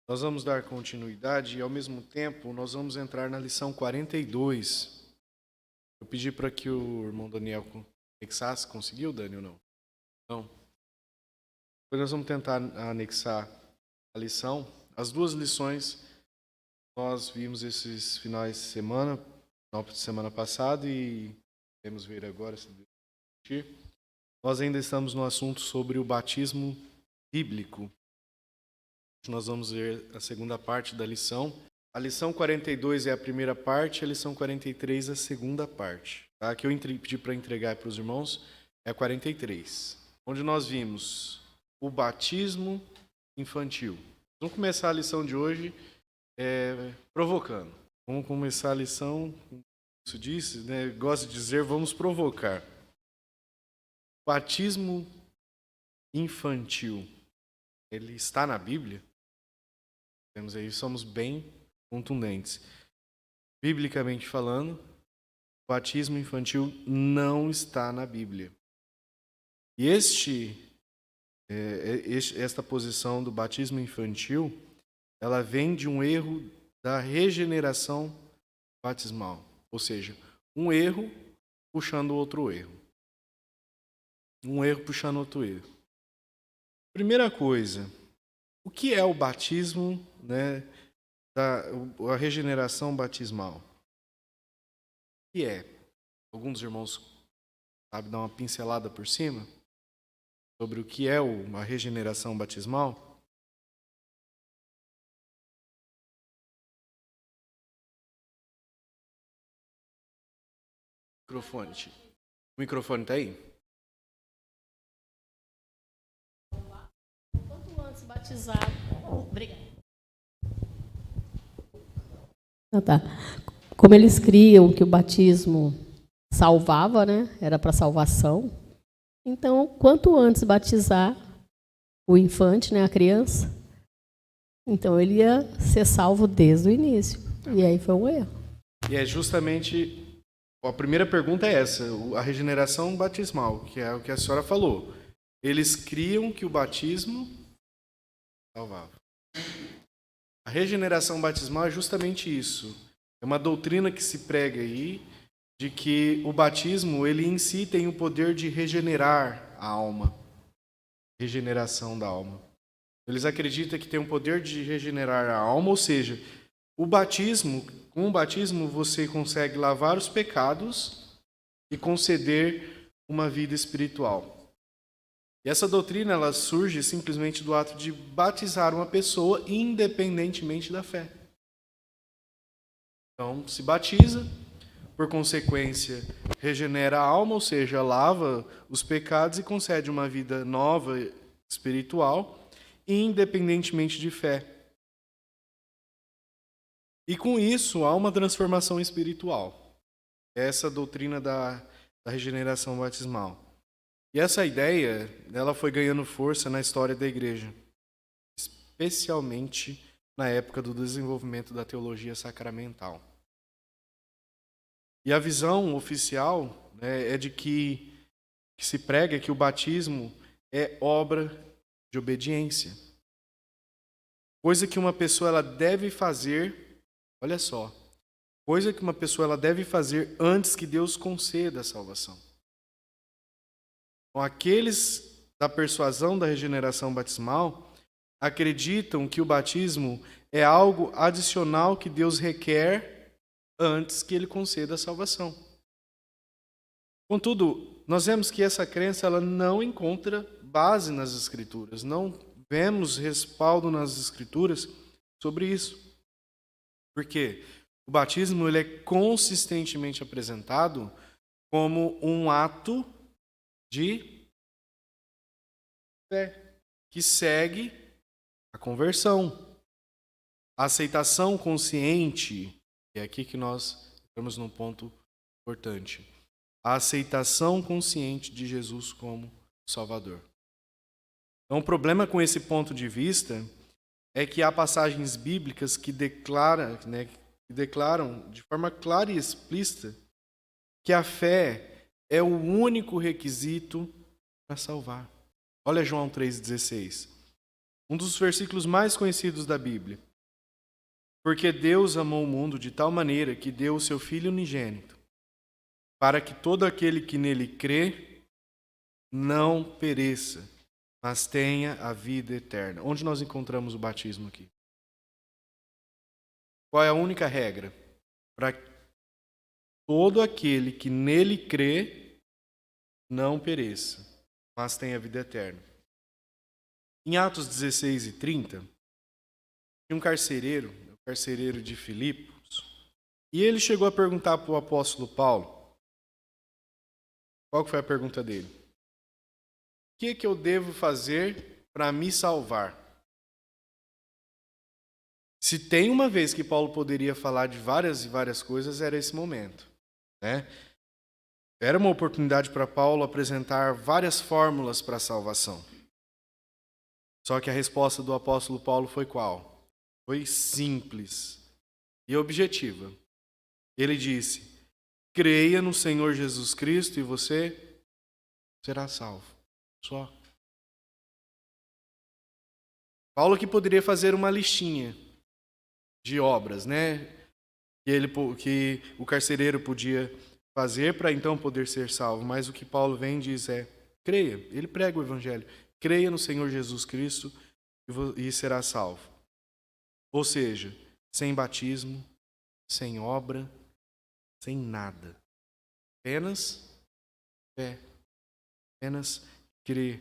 Nós vamos dar continuidade e, ao mesmo tempo, nós vamos entrar na lição 42. Eu pedi para que o irmão Daniel anexasse. Conseguiu, Daniel, ou não? Não. Depois nós vamos tentar anexar a lição. As duas lições nós vimos esses finais de semana, final de semana passada, e vamos ver agora, se Deus permitir. Nós ainda estamos no assunto sobre o batismo bíblico. Nós vamos ver a segunda parte da lição. A lição 42 é a primeira parte, a lição 43 é a segunda parte. Tá? Que eu pedi para entregar para os irmãos é a 43, onde nós vimos o batismo infantil. Vamos começar a lição de hoje provocando. Vamos começar a lição, como isso disse, né? Gosto de dizer, vamos provocar. Batismo infantil, ele está na Bíblia? Temos aí, somos bem contundentes. Biblicamente falando, o batismo infantil não está na Bíblia. E esta posição do batismo infantil, ela vem de um erro da regeneração batismal. Ou seja, um erro puxando outro erro. Um erro puxando outro erro. Primeira coisa, o que é o batismo, né, a regeneração batismal? O que é? Alguns dos irmãos sabem dar uma pincelada por cima sobre o que é a regeneração batismal? O microfone está aí? Quanto antes batizado. Obrigada. Tá. Como eles criam que o batismo salvava, né? Era para salvação. Então, quanto antes batizar o infante, né, a criança, então ele ia ser salvo desde o início. E aí foi um erro. E é justamente a primeira pergunta é essa, a regeneração batismal, que é o que a senhora falou. Eles criam que o batismo salvava. A regeneração batismal é justamente isso. É uma doutrina que se prega aí de que o batismo, ele em si tem o poder de regenerar a alma. Regeneração da alma. Eles acreditam que tem o poder de regenerar a alma, ou seja, com o batismo você consegue lavar os pecados e conceder uma vida espiritual. E essa doutrina ela surge simplesmente do ato de batizar uma pessoa independentemente da fé. Então, se batiza, por consequência, regenera a alma, ou seja, lava os pecados e concede uma vida nova, espiritual, independentemente de fé. E com isso, há uma transformação espiritual. Essa doutrina da regeneração batismal. E essa ideia, ela foi ganhando força na história da igreja, especialmente na época do desenvolvimento da teologia sacramental. E a visão oficial, né, é de que se prega que o batismo é obra de obediência. Coisa que uma pessoa ela deve fazer, olha só, coisa que uma pessoa ela deve fazer antes que Deus conceda a salvação. Então, aqueles da persuasão da regeneração batismal acreditam que o batismo é algo adicional que Deus requer antes que ele conceda a salvação. Contudo, nós vemos que essa crença ela não encontra base nas Escrituras, não vemos respaldo nas Escrituras sobre isso. Por quê? O batismo ele é consistentemente apresentado como um ato de fé que segue a conversão, a aceitação consciente. É aqui que nós estamos num ponto importante. A aceitação consciente de Jesus como Salvador. Então, o problema com esse ponto de vista é que há passagens bíblicas que declaram de forma clara e explícita que a fé é o único requisito para salvar. Olha João 3,16. Um dos versículos mais conhecidos da Bíblia. Porque Deus amou o mundo de tal maneira que deu o seu Filho unigênito, para que todo aquele que nele crê não pereça, mas tenha a vida eterna. Onde nós encontramos o batismo aqui? Qual é a única regra? Para todo aquele que nele crê não pereça, mas tenha a vida eterna. Em Atos 16 e 30, tinha um carcereiro, o carcereiro de Filipos, e ele chegou a perguntar para o apóstolo Paulo. Qual foi a pergunta dele? O que eu devo fazer para me salvar? Se tem uma vez que Paulo poderia falar de várias e várias coisas, era esse momento, né? Era uma oportunidade para Paulo apresentar várias fórmulas para a salvação. Só que a resposta do apóstolo Paulo foi qual? Foi simples e objetiva. Ele disse: creia no Senhor Jesus Cristo e você será salvo. Só. Paulo que poderia fazer uma listinha de obras, né? Que o carcereiro podia fazer para então poder ser salvo. Mas o que Paulo vem e diz é: creia. Ele prega o evangelho. Creia no Senhor Jesus Cristo e será salvo. Ou seja, sem batismo, sem obra, sem nada. Apenas fé. Apenas crer.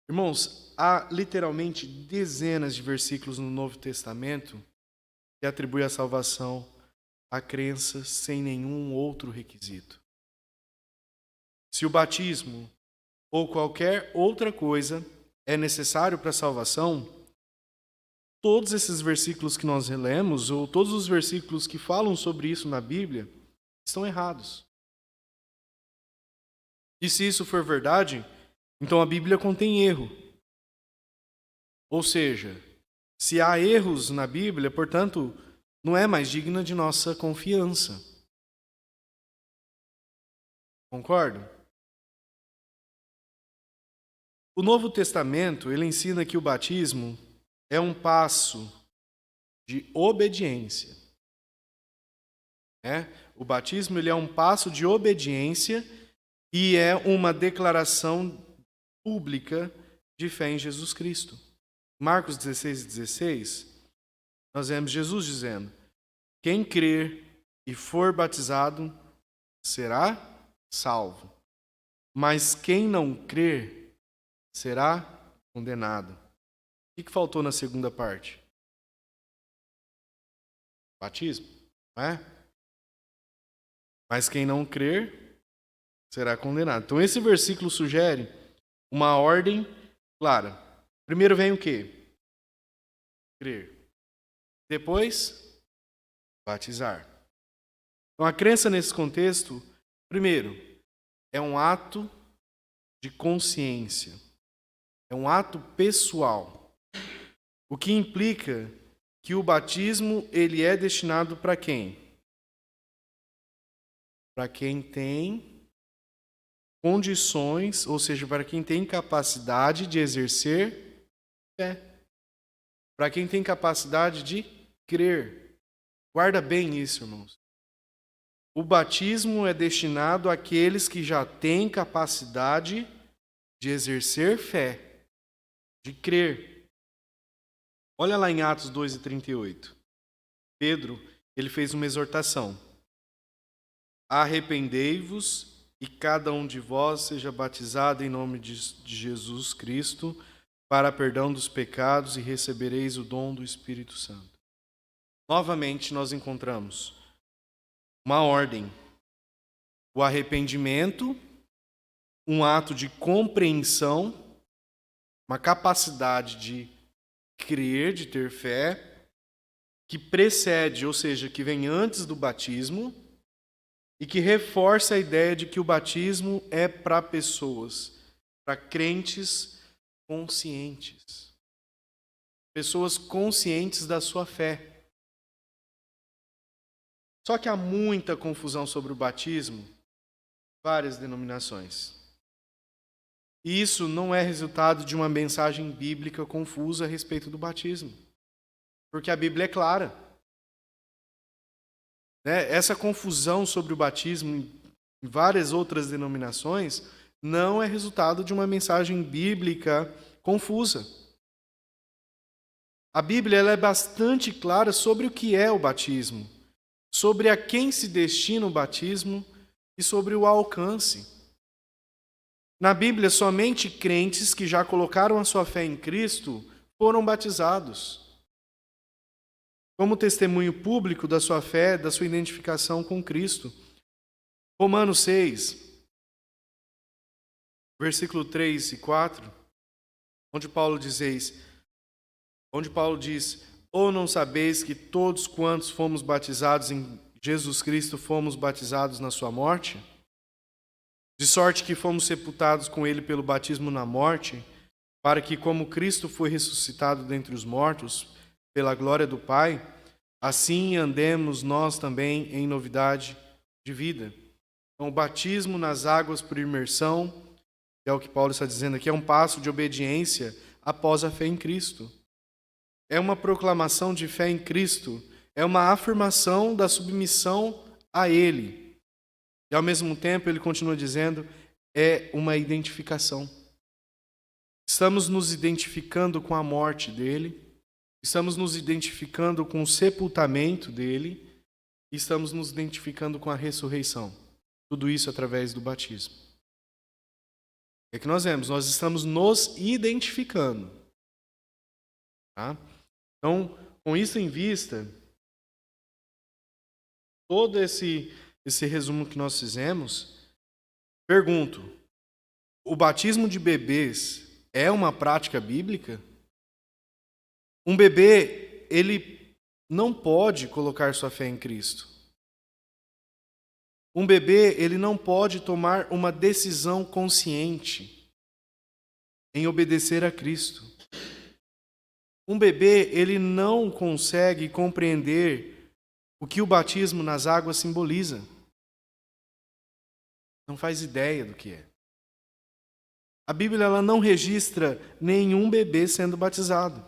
Irmãos, há literalmente dezenas de versículos no Novo Testamento que atribui a salvação à crença sem nenhum outro requisito. Se o batismo ou qualquer outra coisa é necessário para a salvação, todos esses versículos que nós relemos, ou todos os versículos que falam sobre isso na Bíblia, estão errados. E se isso for verdade, então a Bíblia contém erro. Ou seja, se há erros na Bíblia, portanto, não é mais digna de nossa confiança. Concordo? O Novo Testamento, ele ensina que o batismo é um passo de obediência. O batismo ele é um passo de obediência e é uma declaração pública de fé em Jesus Cristo. Marcos 16:16, nós vemos Jesus dizendo: quem crer e for batizado será salvo, mas quem não crer será condenado. O que faltou na segunda parte? Batismo, não é? Mas quem não crer será condenado. Então esse versículo sugere uma ordem clara. Primeiro vem o quê? Crer. Depois, batizar. Então a crença nesse contexto, primeiro, é um ato de consciência. É um ato pessoal. O que implica que o batismo ele é destinado para quem? Para quem tem condições, ou seja, para quem tem capacidade de exercer fé. Para quem tem capacidade de crer. Guarda bem isso, irmãos. O batismo é destinado àqueles que já têm capacidade de exercer fé, de crer. Olha lá em Atos 2:38. Pedro, ele fez uma exortação. Arrependei-vos e cada um de vós seja batizado em nome de Jesus Cristo para perdão dos pecados e recebereis o dom do Espírito Santo. Novamente nós encontramos uma ordem. O arrependimento, um ato de compreensão, uma capacidade de crer, de ter fé, que precede, ou seja, que vem antes do batismo, e que reforça a ideia de que o batismo é para pessoas, para crentes conscientes. Pessoas conscientes da sua fé. Só que há muita confusão sobre o batismo, várias denominações. E isso não é resultado de uma mensagem bíblica confusa a respeito do batismo. Porque a Bíblia é clara. Essa confusão sobre o batismo em várias outras denominações não é resultado de uma mensagem bíblica confusa. A Bíblia ela é bastante clara sobre o que é o batismo, sobre a quem se destina o batismo e sobre o alcance. Na Bíblia, somente crentes que já colocaram a sua fé em Cristo foram batizados, como testemunho público da sua fé, da sua identificação com Cristo. Romanos 6, versículo 3 e 4, onde Paulo diz: ou não sabeis que todos quantos fomos batizados em Jesus Cristo fomos batizados na sua morte? De sorte que fomos sepultados com ele pelo batismo na morte, para que, como Cristo foi ressuscitado dentre os mortos, pela glória do Pai, assim andemos nós também em novidade de vida. Então, o batismo nas águas por imersão, que é o que Paulo está dizendo aqui, é um passo de obediência após a fé em Cristo. É uma proclamação de fé em Cristo, é uma afirmação da submissão a Ele. E ao mesmo tempo, ele continua dizendo, é uma identificação. Estamos nos identificando com a morte dele, estamos nos identificando com o sepultamento dele, e estamos nos identificando com a ressurreição. Tudo isso através do batismo. É que nós vemos, nós estamos nos identificando. Tá? Então, com isso em vista, todo esse resumo que nós fizemos, pergunto, o batismo de bebês é uma prática bíblica? Um bebê, ele não pode colocar sua fé em Cristo. Um bebê, ele não pode tomar uma decisão consciente em obedecer a Cristo. Um bebê, ele não consegue compreender o que o batismo nas águas simboliza. Não faz ideia do que é. A Bíblia ela não registra nenhum bebê sendo batizado.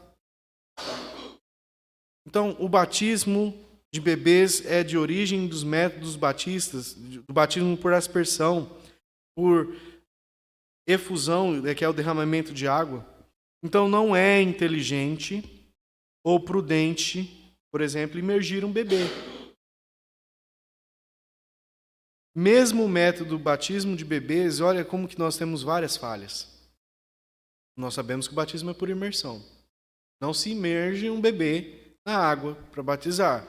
Então, o batismo de bebês é de origem dos métodos batistas, do batismo por aspersão, por efusão, que é o derramamento de água. Então, não é inteligente ou prudente, por exemplo, imergir um bebê. Mesmo o método do batismo de bebês, olha como que nós temos várias falhas. Nós sabemos que o batismo é por imersão. Não se imerge um bebê na água para batizar.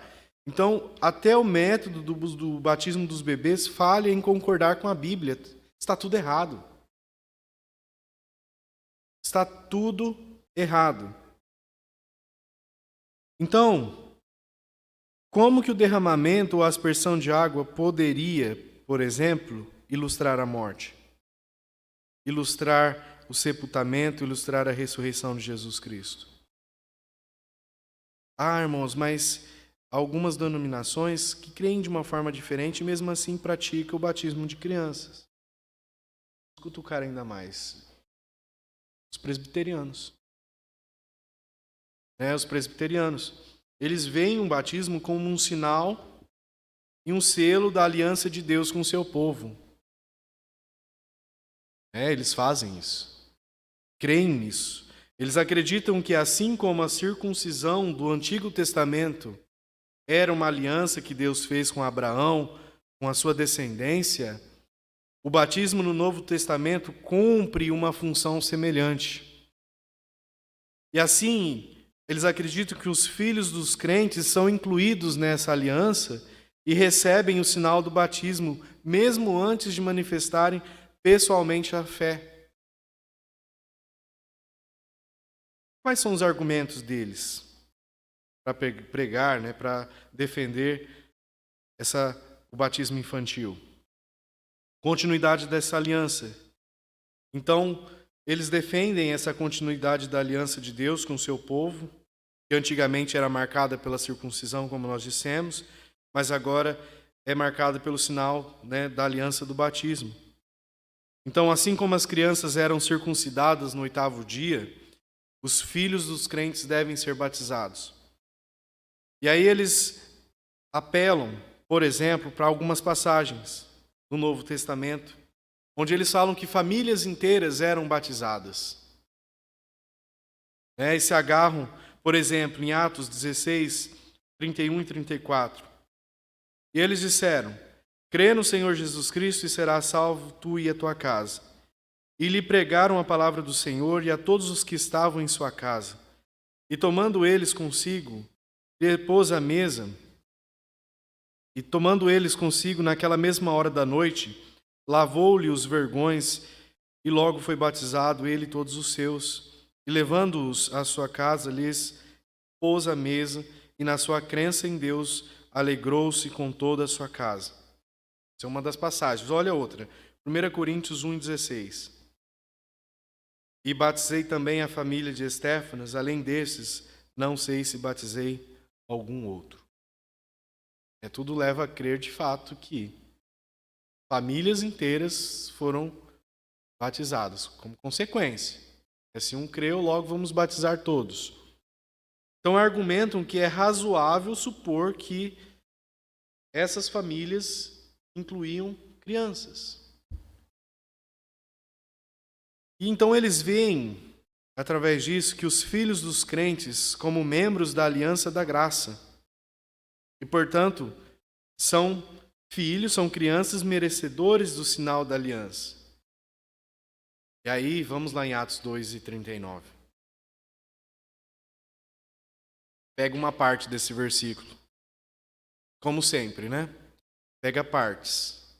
Então, até o método do batismo dos bebês falha em concordar com a Bíblia. Está tudo errado. Está tudo errado. Então, como que o derramamento ou a aspersão de água poderia, por exemplo, ilustrar a morte? Ilustrar o sepultamento, ilustrar a ressurreição de Jesus Cristo? Ah, irmãos, mas algumas denominações que creem de uma forma diferente, mesmo assim praticam o batismo de crianças. Vou cutucar ainda mais. Os presbiterianos. Os presbiterianos. Eles veem o batismo como um sinal e um selo da aliança de Deus com o seu povo. Eles fazem isso. Creem nisso. Eles acreditam que assim como a circuncisão do Antigo Testamento era uma aliança que Deus fez com Abraão, com a sua descendência, o batismo no Novo Testamento cumpre uma função semelhante. E assim, eles acreditam que os filhos dos crentes são incluídos nessa aliança e recebem o sinal do batismo, mesmo antes de manifestarem pessoalmente a fé. Quais são os argumentos deles para pregar, para defender o batismo infantil? Continuidade dessa aliança. Então, eles defendem essa continuidade da aliança de Deus com o seu povo, que antigamente era marcada pela circuncisão, como nós dissemos, mas agora é marcada pelo sinal da aliança do batismo. Então, assim como as crianças eram circuncidadas no 8º dia, os filhos dos crentes devem ser batizados. E aí eles apelam, por exemplo, para algumas passagens no Novo Testamento, onde eles falam que famílias inteiras eram batizadas. E se agarram, por exemplo, em Atos 16, 31 e 34. E eles disseram: crê no Senhor Jesus Cristo e serás salvo tu e a tua casa. E lhe pregaram a palavra do Senhor e a todos os que estavam em sua casa. E tomando eles consigo, lhe pôs à mesa. E tomando eles consigo naquela mesma hora da noite, lavou-lhe os vergões e logo foi batizado ele e todos os seus. E levando-os à sua casa, lhes pôs à mesa e na sua crença em Deus alegrou-se com toda a sua casa. Essa é uma das passagens. Olha outra. 1 Coríntios 1,16. E batizei também a família de Estéfanas, além desses, não sei se batizei algum outro. Tudo leva a crer de fato que famílias inteiras foram batizadas como consequência. Se um creu, logo vamos batizar todos. Então argumentam que é razoável supor que essas famílias incluíam crianças. E então eles veem, através disso, que os filhos dos crentes como membros da aliança da graça. E, portanto, são filhos, são crianças merecedores do sinal da aliança. E aí, vamos lá em Atos 2:39. Pega uma parte desse versículo. Como sempre, né? Pega partes.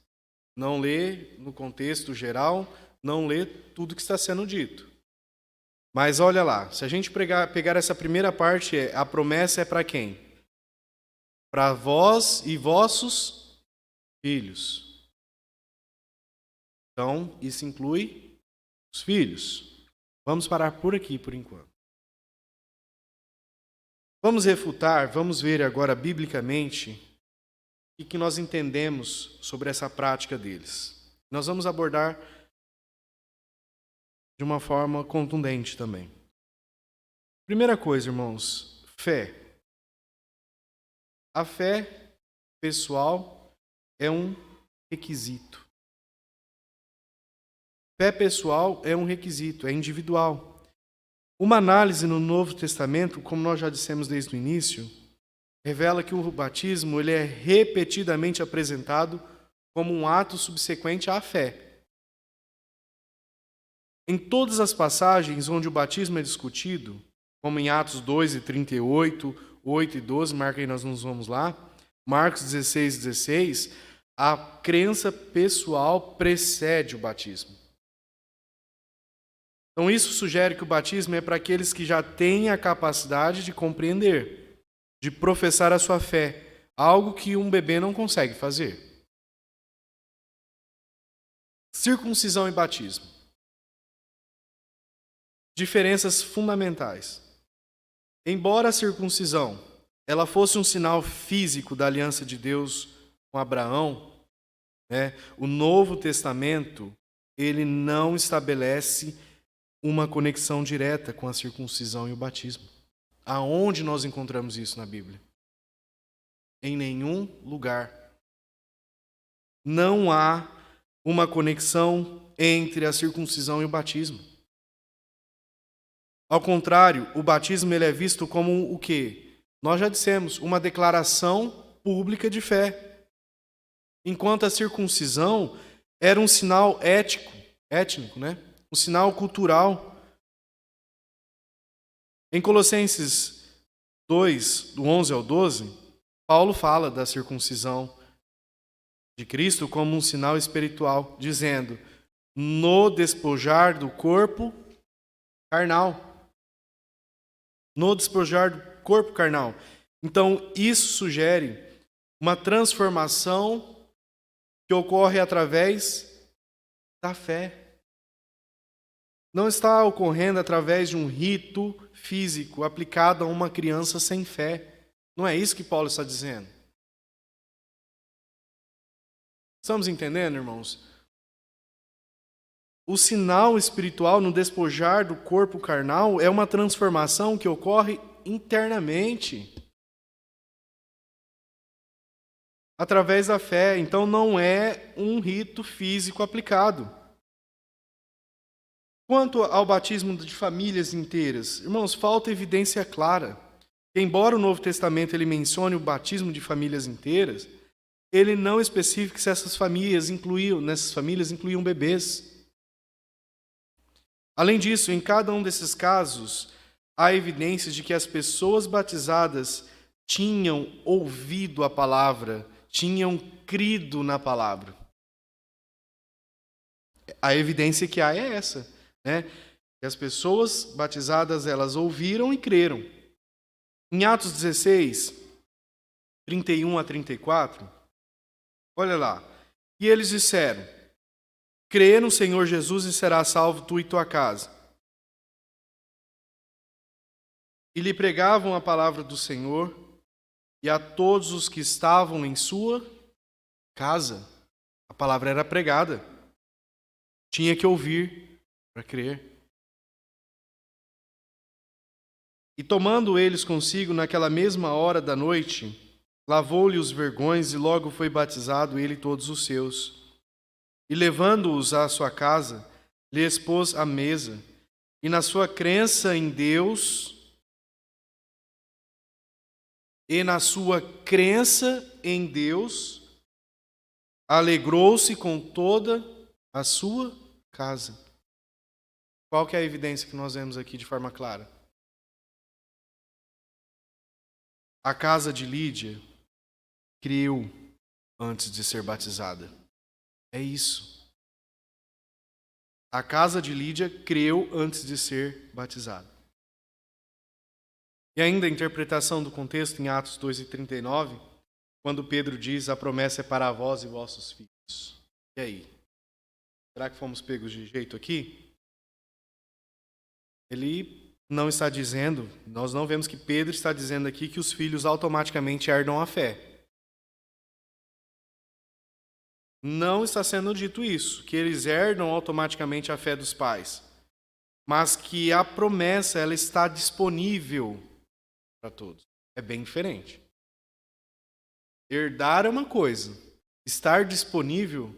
Não lê no contexto geral, não lê tudo que está sendo dito. Mas olha lá, se a gente pegar essa primeira parte, a promessa é para quem? Para vós e vossos filhos. Então, isso inclui os filhos. Vamos parar por aqui por enquanto. Vamos refutar, vamos ver agora biblicamente o que nós entendemos sobre essa prática deles. Nós vamos abordar de uma forma contundente também. Primeira coisa, irmãos, fé. A fé pessoal é um requisito. Fé pessoal é um requisito, é individual. Uma análise no Novo Testamento, como nós já dissemos desde o início, revela que o batismo ele é repetidamente apresentado como um ato subsequente à fé. Em todas as passagens onde o batismo é discutido, como em Atos 2:38, 8 e 12, marca aí, nós nos vamos lá, Marcos 16:16, a crença pessoal precede o batismo. Então isso sugere que o batismo é para aqueles que já têm a capacidade de compreender, de professar a sua fé, algo que um bebê não consegue fazer. Circuncisão e batismo. Diferenças fundamentais. Embora a circuncisão ela fosse um sinal físico da aliança de Deus com Abraão, o Novo Testamento ele não estabelece uma conexão direta com a circuncisão e o batismo. Aonde nós encontramos isso na Bíblia? Em nenhum lugar. Não há uma conexão entre a circuncisão e o batismo. Ao contrário, o batismo ele é visto como o quê? Nós já dissemos, uma declaração pública de fé. Enquanto a circuncisão era um sinal étnico, um sinal cultural. Em Colossenses 2, do 11 ao 12, Paulo fala da circuncisão de Cristo como um sinal espiritual, dizendo, no despojar do corpo carnal. No despojar do corpo carnal. Então, isso sugere uma transformação que ocorre através da fé. Não está ocorrendo através de um rito físico aplicado a uma criança sem fé. Não é isso que Paulo está dizendo. Estamos entendendo, irmãos? o sinal espiritual no despojar do corpo carnal é uma transformação que ocorre internamente, através da fé. Então não é um rito físico aplicado. Quanto ao batismo de famílias inteiras, irmãos, falta evidência clara. Embora o Novo Testamento ele mencione o batismo de famílias inteiras, ele não especifica se nessas famílias incluíam bebês. Além disso, em cada um desses casos, há evidências de que as pessoas batizadas tinham ouvido a palavra, tinham crido na palavra. A evidência que há é essa, né? Que as pessoas batizadas, elas ouviram e creram. Em Atos 16, 31 a 34, olha lá. E eles disseram: crê no Senhor Jesus e serás salvo tu e tua casa. E lhe pregavam a palavra do Senhor e a todos os que estavam em sua casa. A palavra era pregada. Tinha que ouvir para crer. E tomando eles consigo naquela mesma hora da noite, lavou-lhe os vergões e logo foi batizado ele e todos os seus. E levando-os à sua casa, lhe expôs à mesa. E na sua crença em Deus, alegrou-se com toda a sua casa. Qual que é a evidência que nós vemos aqui de forma clara? A casa de Lídia creu antes de ser batizada. É isso. A casa de Lídia creu antes de ser batizada. E ainda a interpretação do contexto em Atos 2:39, quando Pedro diz: a promessa é para vós e vossos filhos. E aí? Será que fomos pegos de jeito aqui? Ele não está dizendo, nós não vemos que Pedro está dizendo aqui que os filhos automaticamente herdam a fé. Não está sendo dito isso, que eles herdam automaticamente a fé dos pais, mas que a promessa ela está disponível para todos. É bem diferente. Herdar é uma coisa, estar disponível,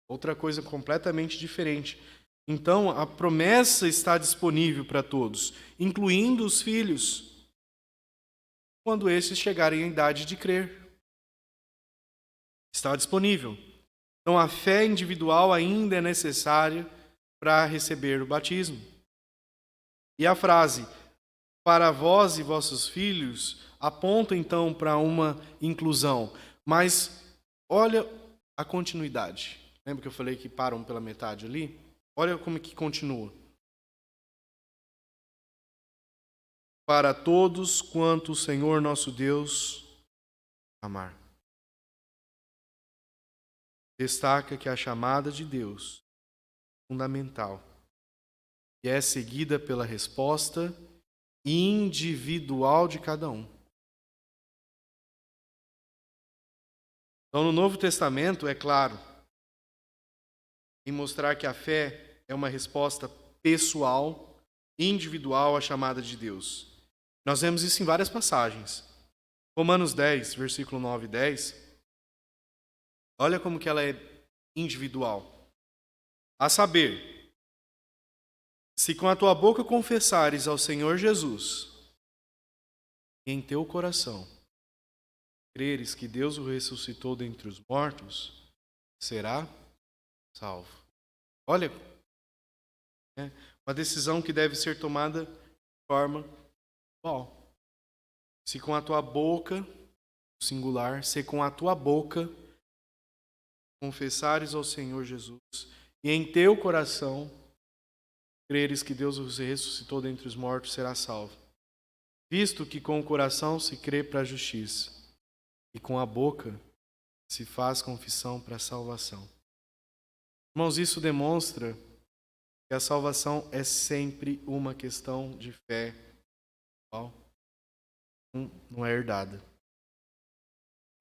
outra coisa completamente diferente. Então, a promessa está disponível para todos, incluindo os filhos, quando esses chegarem à idade de crer. Está disponível. Então, a fé individual ainda é necessária para receber o batismo. E a frase, para vós e vossos filhos, aponta então para uma inclusão. Mas olha a continuidade. Lembra que eu falei que param pela metade ali? Olha como que continua. Para todos quanto o Senhor nosso Deus amar. Destaca que a chamada de Deus é fundamental e é seguida pela resposta individual de cada um. Então, no Novo Testamento, é claro, em mostrar que a fé é uma resposta pessoal, individual à chamada de Deus. Nós vemos isso em várias passagens. Romanos 10, versículo 9 e 10. Olha como que ela é individual. A saber, se com a tua boca confessares ao Senhor Jesus, e em teu coração creres que Deus o ressuscitou dentre os mortos, será salvo. Olha, uma decisão que deve ser tomada de forma igual. Se com a tua boca, singular, se com a tua boca confessares ao Senhor Jesus e em teu coração creres que Deus os ressuscitou dentre os mortos, será salvo. Visto que com o coração se crê para a justiça e com a boca se faz confissão para a salvação. Irmãos, isso demonstra que a salvação é sempre uma questão de fé, não é herdada.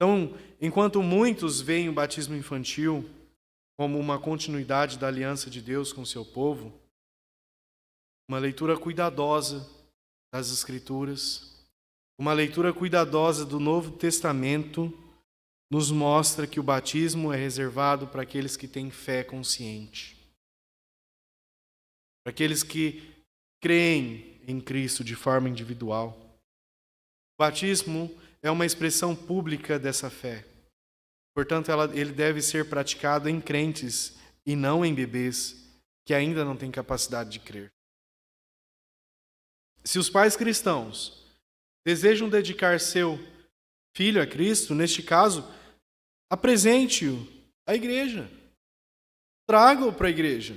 Então, enquanto muitos veem o batismo infantil como uma continuidade da aliança de Deus com seu povo, uma leitura cuidadosa das Escrituras, uma leitura cuidadosa do Novo Testamento, nos mostra que o batismo é reservado para aqueles que têm fé consciente, para aqueles que creem em Cristo de forma individual. O batismo é uma expressão pública dessa fé. Portanto, ele deve ser praticado em crentes e não em bebês que ainda não têm capacidade de crer. Se os pais cristãos desejam dedicar seu filho a Cristo, neste caso, apresente-o à igreja. Traga-o para a igreja.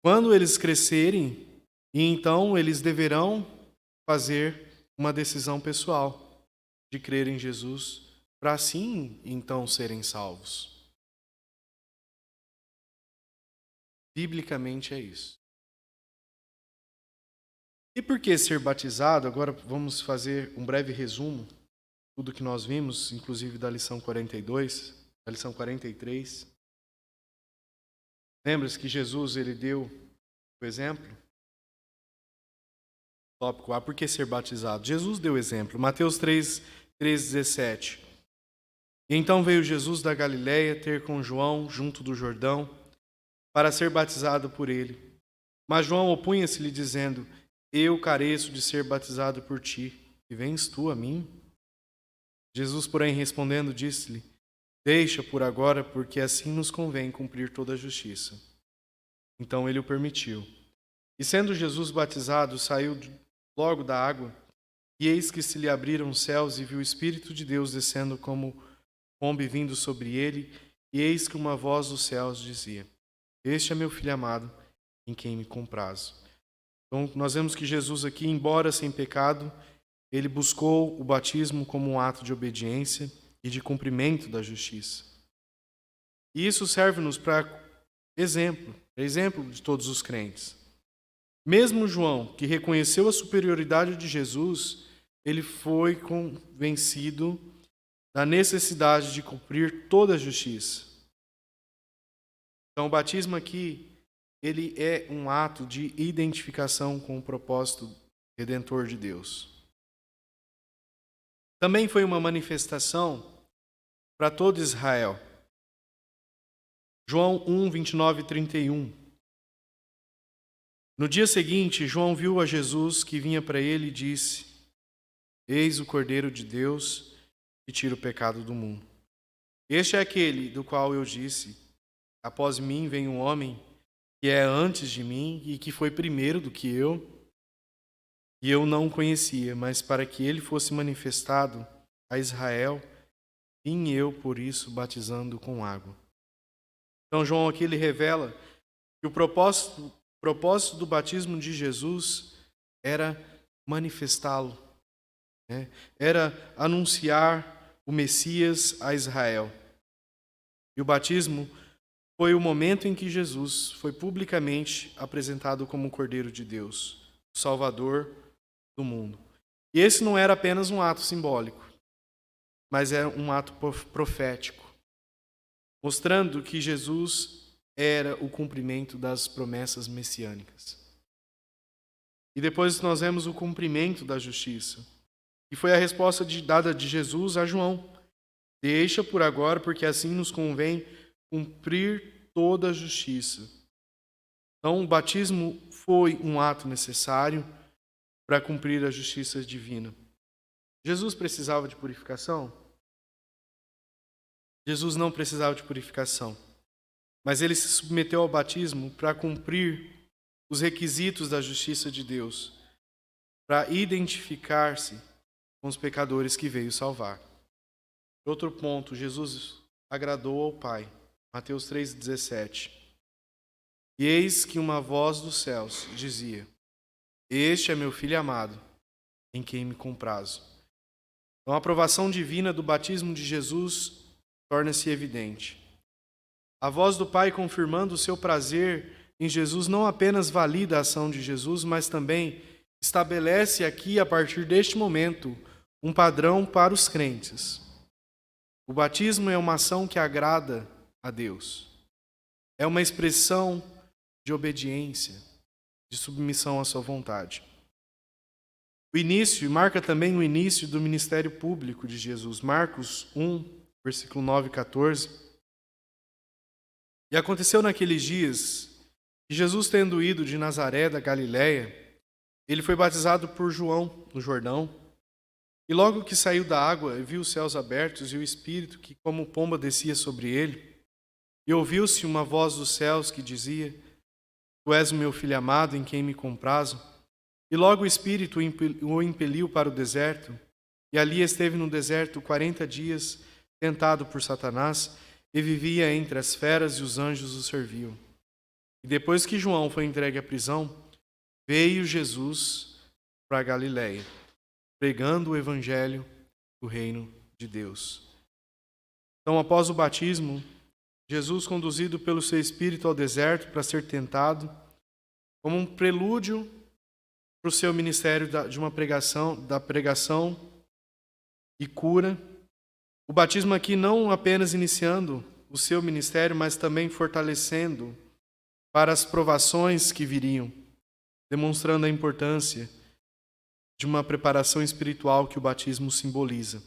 Quando eles crescerem, e então eles deverão fazer uma decisão pessoal de crer em Jesus, para assim então serem salvos. Biblicamente é isso. E por que ser batizado? Agora vamos fazer um breve resumo de tudo que nós vimos, inclusive da lição 42, da lição 43. Lembra-se que Jesus ele deu o exemplo? Tópico A, por que ser batizado? Jesus deu exemplo. Mateus 3:17. E então veio Jesus da Galiléia ter com João junto do Jordão para ser batizado por ele. Mas João opunha-se-lhe dizendo: eu careço de ser batizado por ti, e vens tu a mim? Jesus, porém, respondendo, disse-lhe: deixa por agora, porque assim nos convém cumprir toda a justiça. Então ele o permitiu. E sendo Jesus batizado, saiu logo da água, e eis que se lhe abriram os céus, e viu o Espírito de Deus descendo como pomba vindo sobre ele, e eis que uma voz dos céus dizia: este é meu Filho amado, em quem me comprazo. Então, nós vemos que Jesus aqui, embora sem pecado, ele buscou o batismo como um ato de obediência e de cumprimento da justiça. E isso serve-nos para exemplo de todos os crentes. Mesmo João, que reconheceu a superioridade de Jesus, ele foi convencido da necessidade de cumprir toda a justiça. Então, o batismo aqui, ele é um ato de identificação com o propósito redentor de Deus. Também foi uma manifestação para todo Israel. João 1, 29 e 31. No dia seguinte, João viu a Jesus que vinha para ele e disse: eis o Cordeiro de Deus que tira o pecado do mundo. Este é aquele do qual eu disse: após mim vem um homem que é antes de mim e que foi primeiro do que eu, e eu não o conhecia, mas para que ele fosse manifestado a Israel, vim eu por isso batizando com água. Então João aqui ele revela que o propósito do batismo de Jesus era manifestá-lo, era anunciar o Messias a Israel. E o batismo foi o momento em que Jesus foi publicamente apresentado como o Cordeiro de Deus, o Salvador do mundo. E esse não era apenas um ato simbólico, mas é um ato profético, mostrando que Jesus era o cumprimento das promessas messiânicas. E depois nós vemos o cumprimento da justiça, e foi a resposta dada de Jesus a João: deixa por agora, porque assim nos convém cumprir toda a justiça. Então, o batismo foi um ato necessário para cumprir a justiça divina. Jesus precisava de purificação? Jesus não precisava de purificação, mas ele se submeteu ao batismo para cumprir os requisitos da justiça de Deus, para identificar-se com os pecadores que veio salvar. Outro ponto, Jesus agradou ao Pai. Mateus 3,17. E eis que uma voz dos céus dizia: este é meu Filho amado, em quem me comprazo. Então, a aprovação divina do batismo de Jesus torna-se evidente. A voz do Pai confirmando o seu prazer em Jesus não apenas valida a ação de Jesus, mas também estabelece aqui, a partir deste momento, um padrão para os crentes. O batismo é uma ação que agrada a Deus. É uma expressão de obediência, de submissão à sua vontade. O início, marca também o início do ministério público de Jesus. Marcos 1, versículo 9 e 14. E aconteceu naqueles dias que Jesus, tendo ido de Nazaré da Galiléia, ele foi batizado por João no Jordão. E logo que saiu da água, viu os céus abertos e o Espírito que como pomba descia sobre ele. E ouviu-se uma voz dos céus que dizia: Tu és o meu filho amado, em quem me comprazo. E logo o Espírito o impeliu para o deserto, e ali esteve no deserto 40 dias, tentado por Satanás, e vivia entre as feras e os anjos o serviam. E depois que João foi entregue à prisão, veio Jesus para a Galiléia, pregando o evangelho do reino de Deus. Então, após o batismo, Jesus, conduzido pelo seu Espírito ao deserto para ser tentado, como um prelúdio para o seu ministério de uma pregação e cura. O batismo aqui não apenas iniciando o seu ministério, mas também fortalecendo para as provações que viriam, demonstrando a importância de uma preparação espiritual que o batismo simboliza.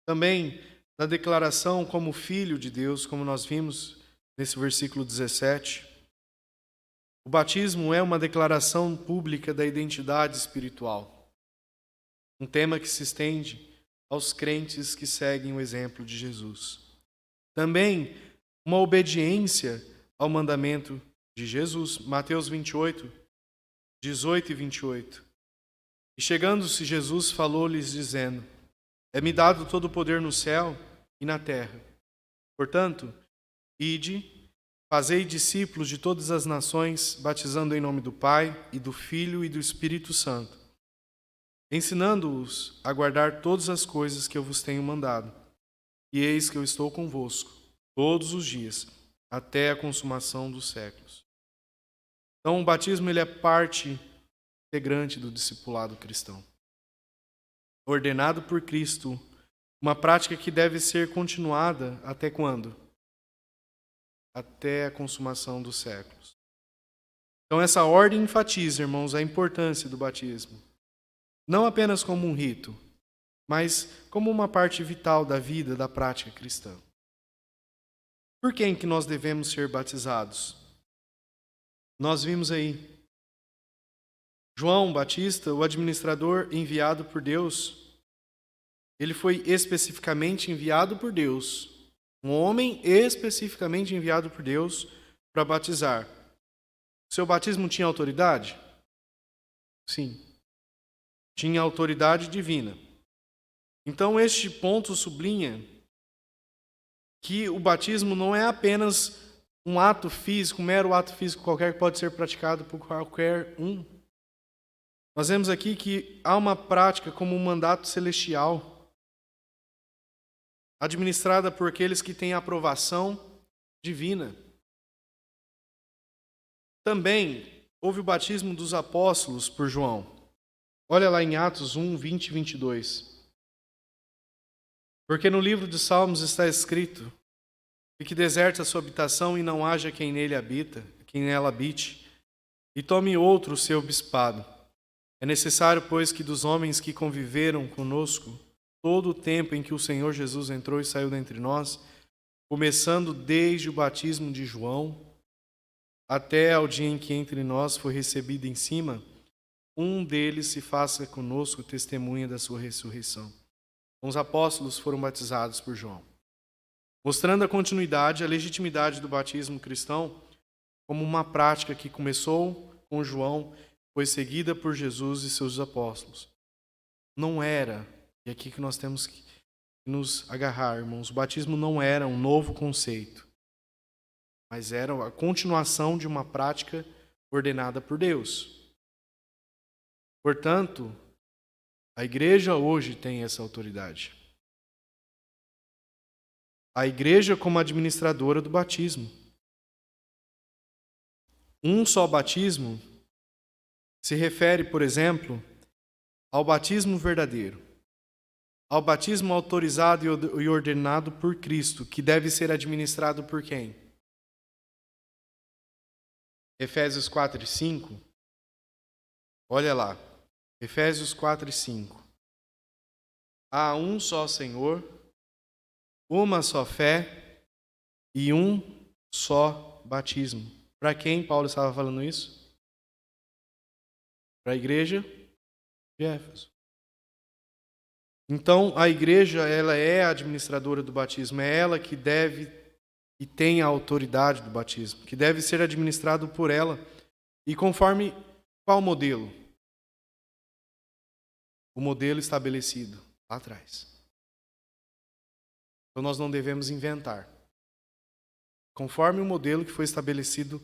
Também da declaração como filho de Deus, como nós vimos nesse versículo 17. O batismo é uma declaração pública da identidade espiritual, um tema que se estende aos crentes que seguem o exemplo de Jesus. Também uma obediência ao mandamento de Jesus, Mateus 28, 18 e 28. E chegando-se Jesus, falou-lhes dizendo: É-me dado todo o poder no céu e na terra. Portanto, ide, fazei discípulos de todas as nações, batizando em nome do Pai, e do Filho e do Espírito Santo, ensinando-os a guardar todas as coisas que eu vos tenho mandado. E eis que eu estou convosco todos os dias, até a consumação dos séculos. Então, o batismo ele é parte integrante do discipulado cristão. Ordenado por Cristo, uma prática que deve ser continuada até quando? Até a consumação dos séculos. Então, essa ordem enfatiza, irmãos, a importância do batismo. Não apenas como um rito, mas como uma parte vital da vida, da prática cristã. Por quem que nós devemos ser batizados? Nós vimos aí João Batista, o administrador enviado por Deus. Ele foi especificamente enviado por Deus, um homem especificamente enviado por Deus para batizar. O seu batismo tinha autoridade? Sim. Tinha autoridade divina. Então, este ponto sublinha que o batismo não é apenas um ato físico, um mero ato físico qualquer que pode ser praticado por qualquer um. Nós vemos aqui que há uma prática como um mandato celestial, administrada por aqueles que têm aprovação divina. Também houve o batismo dos apóstolos por João. Olha lá em Atos 1, 20 e 22. Porque no livro dos Salmos está escrito: e que deserte a sua habitação e não haja quem nela habite, e tome outro o seu bispado. É necessário, pois, que dos homens que conviveram conosco todo o tempo em que o Senhor Jesus entrou e saiu dentre nós, começando desde o batismo de João, até ao dia em que entre nós foi recebido em cima, um deles se faça conosco testemunha da sua ressurreição. Os apóstolos foram batizados por João, mostrando a continuidade, a legitimidade do batismo cristão como uma prática que começou com João, foi seguida por Jesus e seus apóstolos. Não era, e aqui que nós temos que nos agarrar, irmãos, o batismo não era um novo conceito, mas era a continuação de uma prática ordenada por Deus. Portanto, a igreja hoje tem essa autoridade. A igreja como administradora do batismo. Um só batismo se refere, por exemplo, ao batismo verdadeiro, ao batismo autorizado e ordenado por Cristo, que deve ser administrado por quem? Efésios 4 e 5. Olha lá. Efésios 4 e 5. Há um só Senhor, uma só fé e um só batismo. Para quem Paulo estava falando isso? Para a igreja de Éfeso. Então, a igreja, ela é a administradora do batismo, é ela que deve e tem a autoridade do batismo, que deve ser administrado por ela. E conforme qual modelo? O modelo estabelecido lá atrás. Então, nós não devemos inventar. Conforme o modelo que foi estabelecido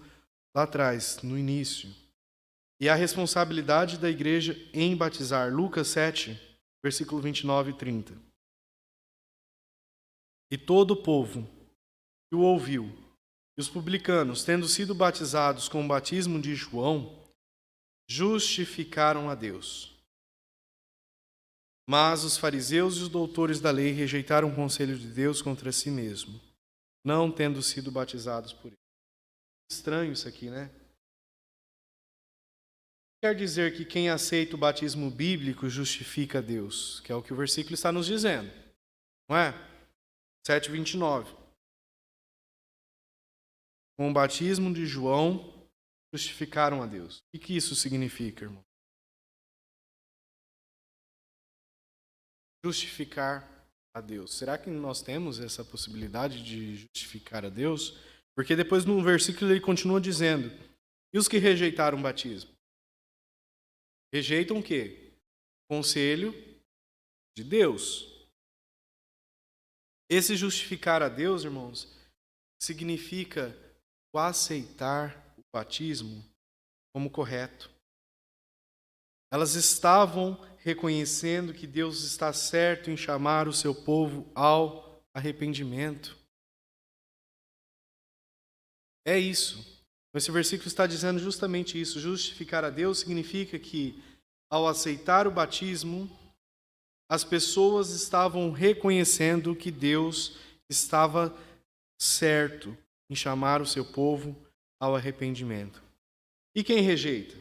lá atrás, no início. E a responsabilidade da igreja em batizar. Lucas 7, versículo 29 e 30. E todo o povo que o ouviu, e os publicanos, tendo sido batizados com o batismo de João, justificaram a Deus. Mas os fariseus e os doutores da lei rejeitaram o conselho de Deus contra si mesmo, não tendo sido batizados por ele. Estranho isso aqui, né? Quer dizer que quem aceita o batismo bíblico justifica Deus, que é o que o versículo está nos dizendo, não é? 7:29. Com o batismo de João, justificaram a Deus. O que isso significa, irmão? Justificar a Deus. Será que nós temos essa possibilidade de justificar a Deus? Porque depois no versículo ele continua dizendo: e os que rejeitaram o batismo? Rejeitam o quê? Conselho de Deus. Esse justificar a Deus, irmãos, significa o aceitar o batismo como correto. Elas estavam reconhecendo que Deus está certo em chamar o seu povo ao arrependimento. É isso. Esse versículo está dizendo justamente isso. Justificar a Deus significa que, ao aceitar o batismo, as pessoas estavam reconhecendo que Deus estava certo em chamar o seu povo ao arrependimento. E quem rejeita?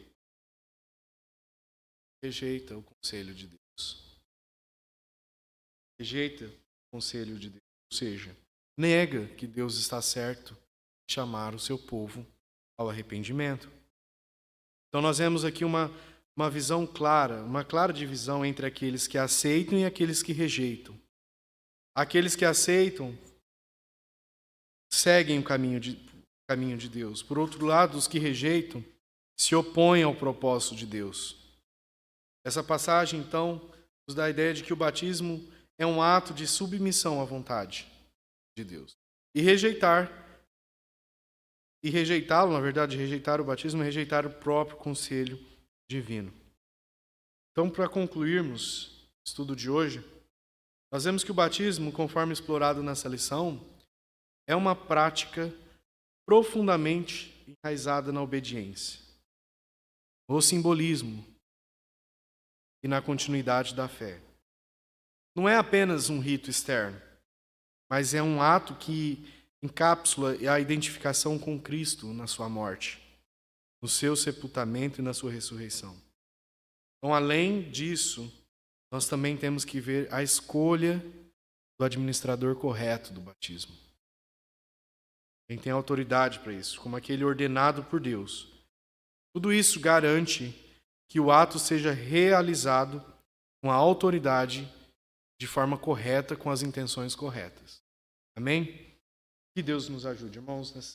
Rejeita o conselho de Deus. Rejeita o conselho de Deus. Ou seja, nega que Deus está certo em chamar o seu povo ao arrependimento. Então nós vemos aqui uma visão clara, uma clara divisão entre aqueles que aceitam e aqueles que rejeitam. Aqueles que aceitam seguem o caminho de Deus. Por outro lado, os que rejeitam se opõem ao propósito de Deus. Essa passagem, então, nos dá a ideia de que o batismo é um ato de submissão à vontade de Deus. E rejeitá-lo, na verdade, rejeitar o batismo é rejeitar o próprio conselho divino. Então, para concluirmos o estudo de hoje, nós vemos que o batismo, conforme explorado nessa lição, é uma prática profundamente enraizada na obediência, no simbolismo e na continuidade da fé. Não é apenas um rito externo, mas é um ato que encapsula a identificação com Cristo na sua morte, no seu sepultamento e na sua ressurreição. Então, além disso, nós também temos que ver a escolha do administrador correto do batismo. Quem tem autoridade para isso, como aquele ordenado por Deus. Tudo isso garante que o ato seja realizado com a autoridade de forma correta, com as intenções corretas. Amém? Que Deus nos ajude, irmãos, nessa